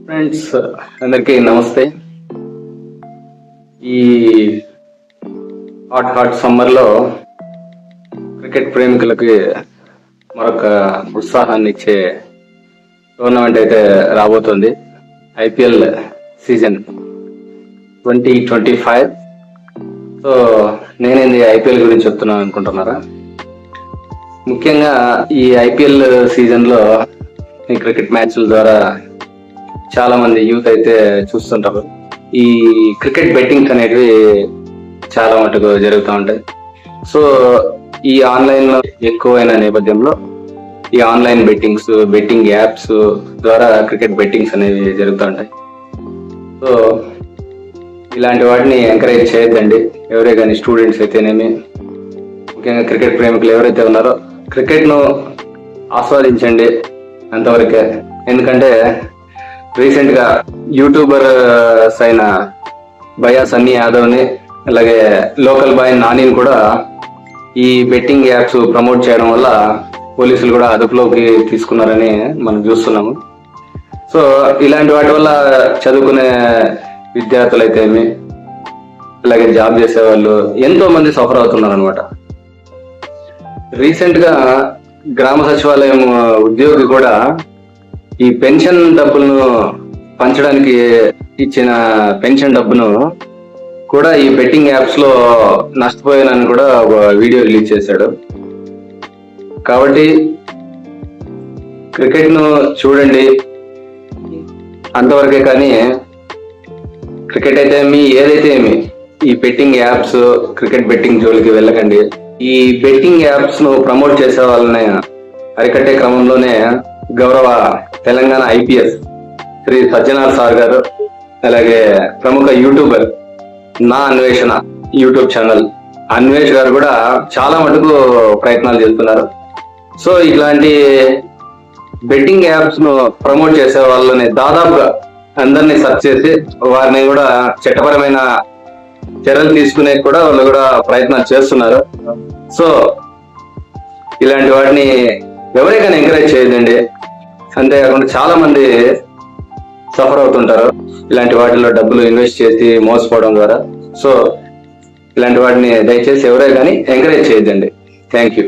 Friends అందరికీ నమస్తే. ఈ హాట్ సమ్మర్లో క్రికెట్ ప్రేమికులకి మరొక ఉత్సాహాన్ని ఇచ్చే టోర్నమెంట్ అయితే రాబోతుంది. IPL season 2025. సో నేనేంది ఐపీఎల్ గురించి చెప్తున్నాను అనుకుంటున్నారా? ముఖ్యంగా ఈ ఐపీఎల్ సీజన్లో ఈ క్రికెట్ మ్యాచ్ల ద్వారా చాలా మంది యూత్ అయితే చూస్తుంటారు. ఈ క్రికెట్ బెట్టింగ్స్ అనేటివి చాలా మటుకు జరుగుతూ ఉంటాయి. సో ఈ ఆన్లైన్ లో ఎక్కువైన నేపథ్యంలో ఈ ఆన్లైన్ బెట్టింగ్ యాప్స్ ద్వారా క్రికెట్ బెట్టింగ్స్ అనేవి జరుగుతూ ఉంటాయి. సో ఇలాంటి వాటిని ఎంకరేజ్ చేయొద్దండి. ఎవరే కానీ స్టూడెంట్స్ అయితేనేమి, ముఖ్యంగా క్రికెట్ ప్రేమికులు ఎవరైతే ఉన్నారో క్రికెట్ ను ఆస్వాదించండి అంతవరకే. ఎందుకంటే రీసెంట్ గా యూట్యూబర్స్ అయిన భయా సన్నీ యాదవ్ ని, అలాగే లోకల్ బాయ్ నానిని కూడా ఈ బెట్టింగ్ యాప్స్ ప్రమోట్ చేయడం వల్ల పోలీసులు కూడా అదుపులోకి తీసుకున్నారని మనం చూస్తున్నాము. సో ఇలాంటి వాటి వల్ల చదువుకునే విద్యార్థులు అయితేమి, అలాగే జాబ్ చేసే వాళ్ళు ఎంతో మంది సఫర్ అవుతున్నారు అనమాట. రీసెంట్ గా గ్రామ సచివాలయం ఉద్యోగి కూడా ఈ పెన్షన్ డబ్బులను పంచడానికి ఇచ్చిన పెన్షన్ డబ్బును కూడా ఈ బెట్టింగ్ యాప్స్ లో నష్టపోయానని కూడా ఒక వీడియో రిలీజ్ చేశాడు. కాబట్టి క్రికెట్ ను చూడండి అంతవరకే, కానీ క్రికెట్ అయితే ఏదైతే ఈ బెట్టింగ్ యాప్స్, క్రికెట్ బెట్టింగ్ జోలికి వెళ్ళకండి. ఈ బెట్టింగ్ యాప్స్ ను ప్రమోట్ చేసే వాళ్ళని అరికట్టే క్రమంలోనే గౌరవ తెలంగాణ ఐపీఎస్ శ్రీ సజ్జనార్ సార్ గారు, అలాగే ప్రముఖ యూట్యూబర్ నా అన్వేషణ యూట్యూబ్ ఛానల్ అన్వేష్ గారు కూడా చాలా మటుకు ప్రయత్నాలు చేస్తున్నారు. సో ఇట్లాంటి బెట్టింగ్ యాప్స్ ను ప్రమోట్ చేసే వాళ్ళని దాదాపుగా అందరినీ సెర్చ్ చేసి వారిని కూడా చట్టపరమైన చర్యలు తీసుకునే కూడా వాళ్ళు కూడా ప్రయత్నాలు చేస్తున్నారు. సో ఇలాంటి వాటిని ఎవరికైనా ఎంకరేజ్ చేయదండి. అంతేకాకుండా చాలా మంది సఫర్ అవుతుంటారు ఇలాంటి వాటిలో డబ్బులు ఇన్వెస్ట్ చేసి మోసపోవడం ద్వారా. సో ఇలాంటి వాటిని దయచేసి ఎవరే కానీ ఎంకరేజ్ చేయొద్దండి. Thank you.